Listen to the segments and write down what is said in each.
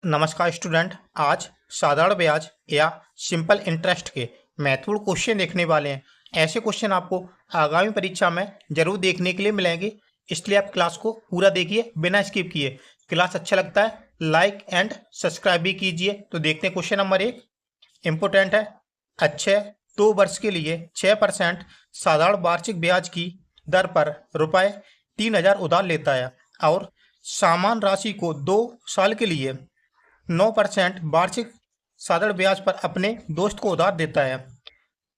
नमस्कार स्टूडेंट। आज साधारण ब्याज या सिंपल इंटरेस्ट के महत्वपूर्ण क्वेश्चन देखने वाले हैं। ऐसे क्वेश्चन आपको आगामी परीक्षा में जरूर देखने के लिए मिलेंगे, इसलिए आप क्लास को पूरा देखिए बिना स्किप किए। क्लास अच्छा लगता है लाइक एंड सब्सक्राइब भी कीजिए। तो देखते हैं क्वेश्चन नंबर 1 इम्पोर्टेंट है। अच्छे 2 वर्ष के लिए 6% साधारण वार्षिक ब्याज की दर पर ₹3000 उधार लेता है और समान राशि को 2 साल के लिए 9% वार्षिक साधारण ब्याज पर अपने दोस्त को उधार देता है।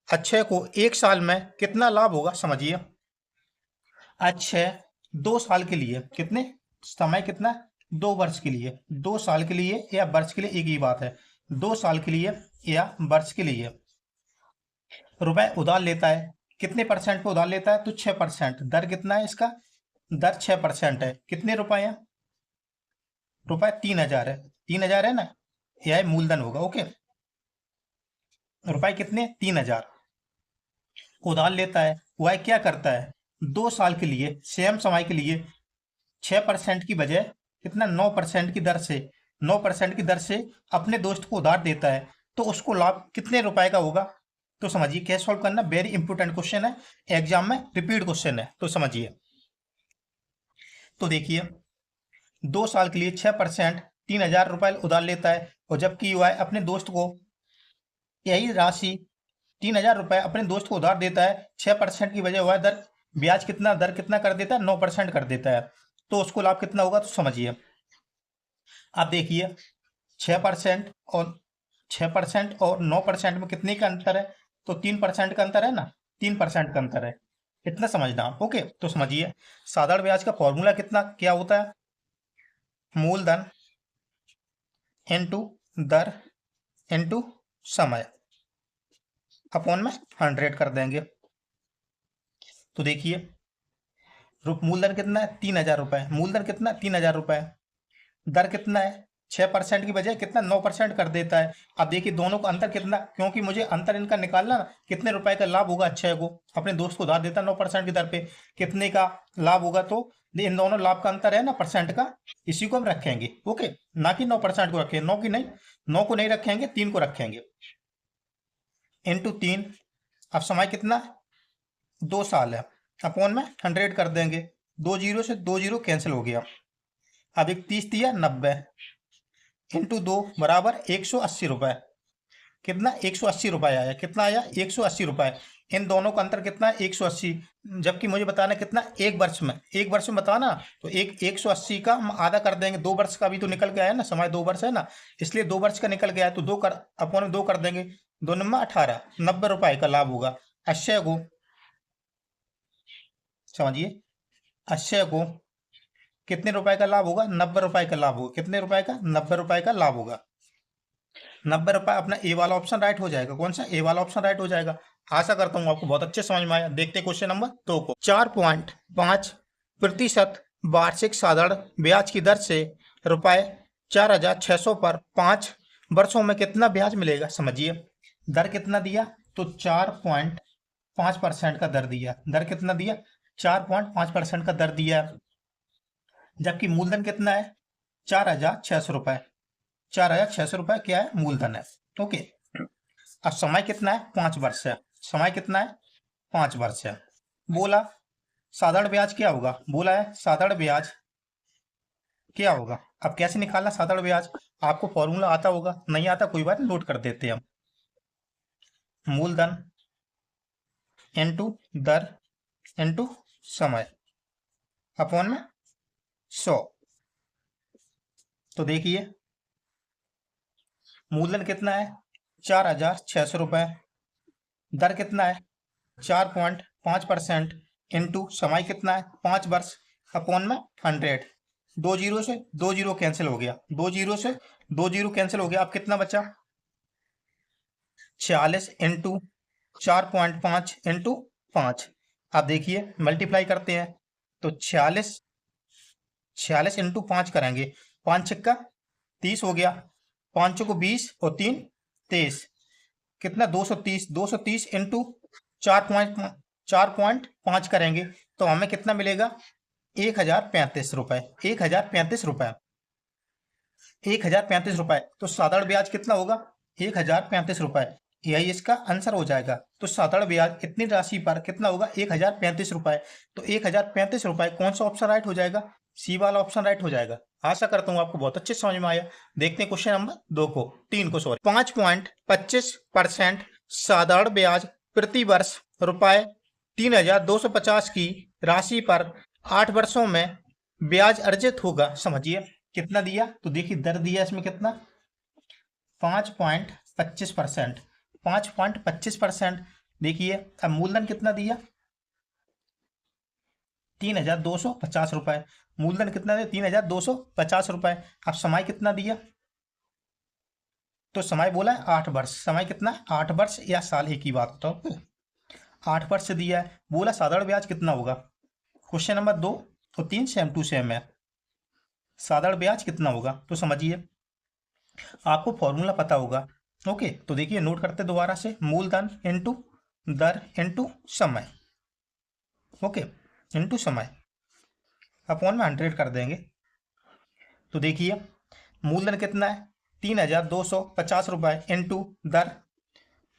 अक्षय को 1 साल में कितना लाभ होगा समझिए। अक्षय 2 साल के लिए कितने समय कितना 2 वर्ष के लिए 2 साल के लिए या वर्ष के लिए एक ही बात है। 2 साल के लिए या वर्ष के लिए रुपए उधार लेता है। कितने परसेंट पे उधार लेता है तो 6%। दर कितना है इसका? दर 6% है। कितने रुपए हैं? रुपए 3000 है। 3000 है ना, यह मूलधन होगा। ओके, रुपए कितने 3000 उधार लेता है। वह क्या करता है 2 साल के लिए सेम समय के लिए 6% की बजाय कितना 9% की दर से 9% की दर से अपने दोस्त को उधार देता है। तो उसको लाभ कितने रुपए का होगा? तो समझिए कैसे सॉल्व करना। वेरी इंपोर्टेंट क्वेश्चन है, एग्जाम में रिपीट क्वेश्चन है, तो समझिए। तो देखिए 2 साल के लिए 6% 3000 रुपए उधार लेता है, और जबकि वह अपने दोस्त को यही राशि 3000 रुपए अपने दोस्त को उधार देता है। 6% की वजह वह दर ब्याज कितना दर कितना कर देता है 9% कर देता है। तो उसको लाभ कितना होगा? तो समझिए। आप देखिए 6% और 9% में कितने का अंतर है? तो 3% का अंतर है ना, 3% का अंतर है। इतना समझना आप। ओके, तो समझिए साधारण ब्याज का फॉर्मूला कितना क्या होता है? मूलधन इनटू दर इनटू समय अपॉन में 100 कर देंगे। तो देखिए मूलधन कितना है 3000 रुपए। मूलधन कितना 3000 रुपए। दर कितना है 6% की बजाय कितना 9% कर देता है। अब देखिए दोनों का अंतर कितना, क्योंकि मुझे अंतर इनका निकालना ना, कितने रुपए का लाभ होगा अक्षय को। अपने दोस्त को उधार देता 9% की दर पे, कितने का लाभ होगा? तो इन दोनों लाभ का अंतर है ना परसेंट का, इसी को हम रखेंगे। ओके, ना कि 9% को रखेंगे, 9 की नहीं, 9 को नहीं रखेंगे, 3 को रखेंगे। इंटू 3। अब समय कितना 2 साल है, अपॉन में 100 कर देंगे। 2 जीरो से 2 जीरो कैंसिल हो गया। अब एक 30 दिया 90 इंटू 2 बराबर 180 रुपए। कितना 180 रुपए आया। कितना आया 180 रुपए। इन दोनों का अंतर कितना है 180। जबकि मुझे बताना कितना एक वर्ष में बताना। तो 180 का हम आधा कर देंगे। 2 वर्ष का भी तो निकल के आया ना, समय 2 वर्ष है ना, इसलिए 2 वर्ष का निकल गया है। तो 2 कर अपॉन में 2 कर देंगे। 2 नंबर 18 90 रुपए का लाभ होगा अक्षय को। समझिए अक्षय को कितने रुपए का लाभ होगा? 90 रुपए का लाभ होगा। कितने रुपए का? 90 रुपए का लाभ होगा। 90 रुपए अपना ए वाला ऑप्शन राइट हो जाएगा। कौन सा? ए वाला ऑप्शन राइट हो जाएगा। आशा करता हूँ आपको बहुत अच्छे समझ में आया। देखते क्वेश्चन नंबर 2 को। 4.5% वार्षिक साधारण ब्याज की दर से ₹4600 पर 5 वर्षों में कितना ब्याज मिलेगा समझिए। दर कितना दिया? तो 4.5% का दर दिया। दर कितना दिया? 4.5% का दर दिया। जबकि मूलधन कितना है 4600 रुपए। 4600 रुपए क्या है? मूलधन है। ओके, अब समय कितना है 5 वर्ष है। समय कितना है 5 वर्ष है। बोला साधारण ब्याज क्या होगा? बोला है साधारण ब्याज क्या होगा। अब कैसे निकालना साधारण ब्याज? आपको फॉर्मूला आता होगा, नहीं आता कोई बात नहीं, नोट कर देते हैं हम। मूलधन इनटू दर इनटू समय अपॉन में 100। तो देखिए मूलधन कितना है 4600 रुपए। दर कितना है 4.5% इंटू समय कितना है 5 वर्ष अपॉन में 100। 2 जीरो से 2 जीरो कैंसिल हो गया। 2 जीरो से 2 जीरो कैंसिल हो गया। अब कितना बचा 46 इंटू 4.5 इंटू 5। आप देखिए मल्टीप्लाई करते हैं तो 46 इंटू 5 करेंगे। 5 छक्का 30 हो गया। 5 को 20 और 3 23। कितना 230। 230 इंटू 4.5 करेंगे तो हमें कितना मिलेगा 1035 रुपए। 1035 रुपए। ₹1035। तो साधारण ब्याज कितना होगा? ₹1035। यही इसका आंसर हो जाएगा। तो साधारण ब्याज इतनी राशि पर कितना होगा? ₹1035। तो ₹1035 कौन सा ऑप्शन राइट हो जाएगा? सी वाला ऑप्शन राइट हो जाएगा। आशा करता हूँ आपको बहुत अच्छे समझ में आया। देखते हैं क्वेश्चन नंबर 3 को। 5.25% साधारण ब्याज प्रति वर्ष ₹3,250 की राशि पर 8 वर्षों में ब्याज अर्जित होगा। समझिए कितना दिया, तो देखिए दर दिया इसमें कितना, 5.25%। 5.25%। देखिए अब मूलधन कितना दिया, ₹3,250। मूलधन कितना दिया, ₹3,250। अब समय कितना दिया, तो समय बोला है 8 वर्ष। समय कितना, 8 वर्ष या साल, एक ही बात होता है। 8 वर्ष दिया है। बोला साधारण ब्याज कितना होगा। क्वेश्चन नंबर 2 और 3 सेम टू सेम है। साधारण ब्याज कितना होगा, तो समझिए आपको फॉर्मूला पता होगा। ओके, तो देखिए नोट करते दोबारा से, मूलधन इनटू दर इनटू समय। ओके, इनटू समय अपॉन में 100 कर देंगे। तो देखिए मूलधन कितना है, ₹3,250 इंटू दर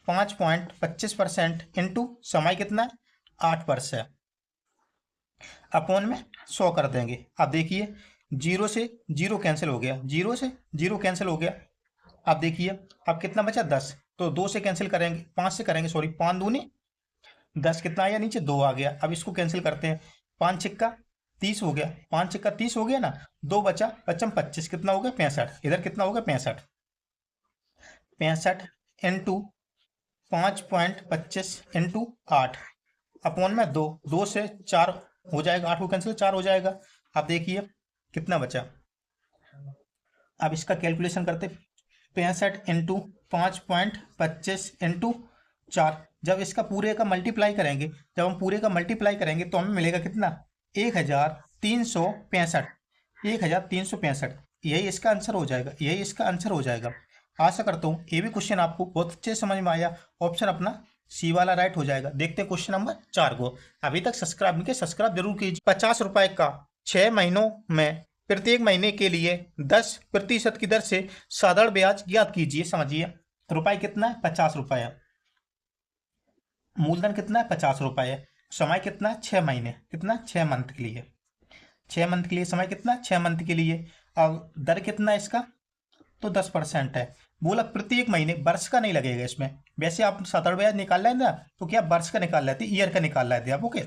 5.25% इंटू समय कितना है, 8 वर्ष है, अपॉन में 100 कर देंगे। अब देखिए जीरो से जीरो कैंसिल हो गया, जीरो से जीरो कैंसिल हो गया। अब देखिए अब कितना बचा, 10। तो 2 से कैंसिल करेंगे, 5 से करेंगे, सॉरी 5 दूनी 10, कितना आया नीचे, 2 आ गया। अब इसको कैंसिल करते हैं, 5 छिक्का 30 हो गया, 5 छिक्का 30 हो गया ना, 2 बचा, 55 25, कितना हो गया, 65। इधर कितना हो गया, 65। 65 इंटू 5.25 इंटू 8 अपॉन में 2। 2 से 4 हो जाएगा, 8 को कैंसिल 4 हो जाएगा। अब देखिए कितना बचा, अब इसका कैलकुलेशन करते, 65 इंटू 5.25 इंटू 4। जब इसका पूरे का मल्टीप्लाई करेंगे, जब हम पूरे का मल्टीप्लाई करेंगे तो हमें मिलेगा कितना, 1365। 1365, यही इसका आंसर हो जाएगा, यही इसका आंसर हो जाएगा। आशा करता हूँ ये भी क्वेश्चन आपको बहुत अच्छे समझ में आया। ऑप्शन अपना सी वाला राइट हो जाएगा। देखते हैं क्वेश्चन नंबर 4 को। अभी तक सब्सक्राइब नहीं किया, सब्सक्राइब जरूर कीजिए। ₹50 का 6 महीनों में प्रत्येक महीने के लिए 10% की दर से साधारण ब्याज ज्ञात कीजिए। समझिए रुपए कितना है, ₹50 है। मूलधन कितना है, ₹50 है। समय कितना है, 6 महीने, कितना, 6 मंथ के लिए। 6 मंथ के लिए समय कितना, 6 मंथ के लिए। और दर कितना है इसका, तो 10% है। बोला प्रत्येक महीने, वर्ष का नहीं लगेगा इसमें। वैसे आप साधारण ब्याज निकाल रहे हैं ना, तो क्या वर्ष का निकाल रहे थे, ईयर का निकाल रहे थे आप। ओके,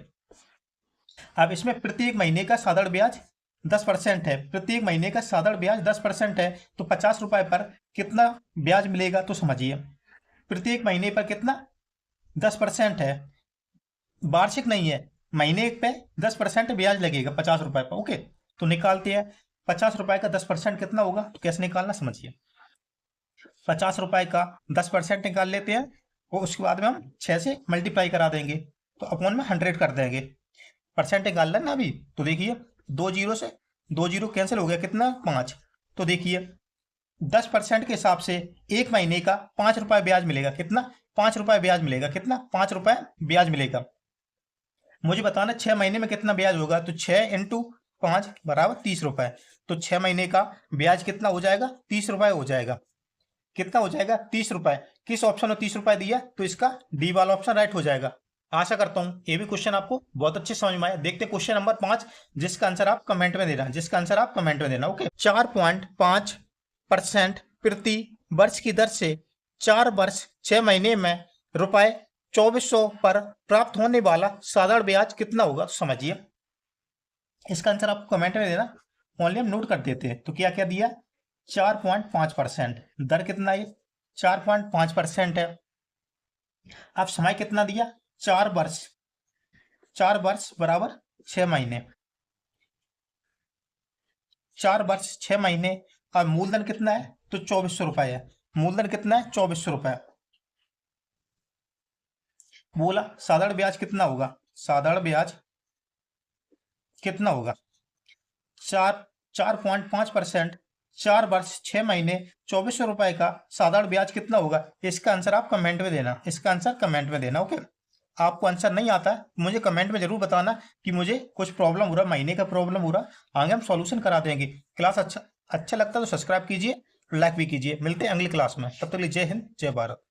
अब इसमें प्रत्येक महीने का साधारण ब्याज 10% है। प्रत्येक महीने का साधारण ब्याज 10% है, तो ₹50 पर कितना ब्याज मिलेगा, तो समझिए प्रत्येक महीने पर कितना, 10% है, वार्षिक नहीं है, महीने पे 10% ब्याज लगेगा ₹50 पर। ओके, तो निकालते हैं ₹50 का 10% कितना होगा, तो कैसे निकालना समझिए। ₹50 का 10% निकाल लेते हैं और उसके बाद में हम 6 से मल्टीप्लाई करा देंगे, तो अपॉन में 100 कर देंगे। परसेंट निकाल लेना अभी, तो देखिए 2 जीरो से 2 जीरो कैंसिल हो गया, कितना, 5। तो देखिए 10% के हिसाब से एक महीने का ₹5 ब्याज मिलेगा, कितना, ₹5 ब्याज मिलेगा, कितना, ₹5 ब्याज मिलेगा। मुझे बताना 6 महीने में कितना ब्याज होगा, तो 6 इंटू 5 बराबर ₹30। तो 6 महीने का ब्याज कितना हो जाएगा, ₹30 हो जाएगा। कितना हो जाएगा, ₹30। किस ऑप्शन में ₹30 दिया, तो इसका डी वाला ऑप्शन राइट हो जाएगा। आशा करता हूं ये भी क्वेश्चन आपको बहुत अच्छे समझ में आया। देखते हैं क्वेश्चन नंबर 5, जिसका आंसर आप कमेंट में देना, जिसका आंसर आप कमेंट में देना। ओके, 4.5% प्रति वर्ष की दर से 4 वर्ष 6 महीने में ₹2400 पर प्राप्त होने वाला साधारण ब्याज कितना होगा, तो समझिए इसका आंसर आपको कमेंट में देना। ओनली हम नोट कर देते हैं, तो क्या क्या दिया, 4.5%। दर कितना है, 4.5% है। अब समय कितना दिया, 4 वर्ष। 4 वर्ष बराबर 6 महीने, 4 वर्ष 6 महीने। अब मूलधन कितना है, तो ₹2400 है। मूलधन कितना है, ₹2400। बोला साधारण ब्याज कितना होगा, साधारण ब्याज कितना होगा, 4.5%, 4 वर्ष 6 महीने, ₹2400 का साधारण ब्याज कितना होगा। इसका आंसर आप कमेंट में देना, इसका आंसर कमेंट में देना। ओके, आपको आंसर नहीं आता है मुझे कमेंट में जरूर बताना कि मुझे कुछ प्रॉब्लम हो रहा, महीने का प्रॉब्लम हो रहा, आगे हम सॉल्यूशन करा देंगे। क्लास अच्छा अच्छा लगता है तो सब्सक्राइब कीजिए, लाइक भी कीजिए। मिलते हैं अगली क्लास में, तब तक के लिए जय हिंद, जय भारत।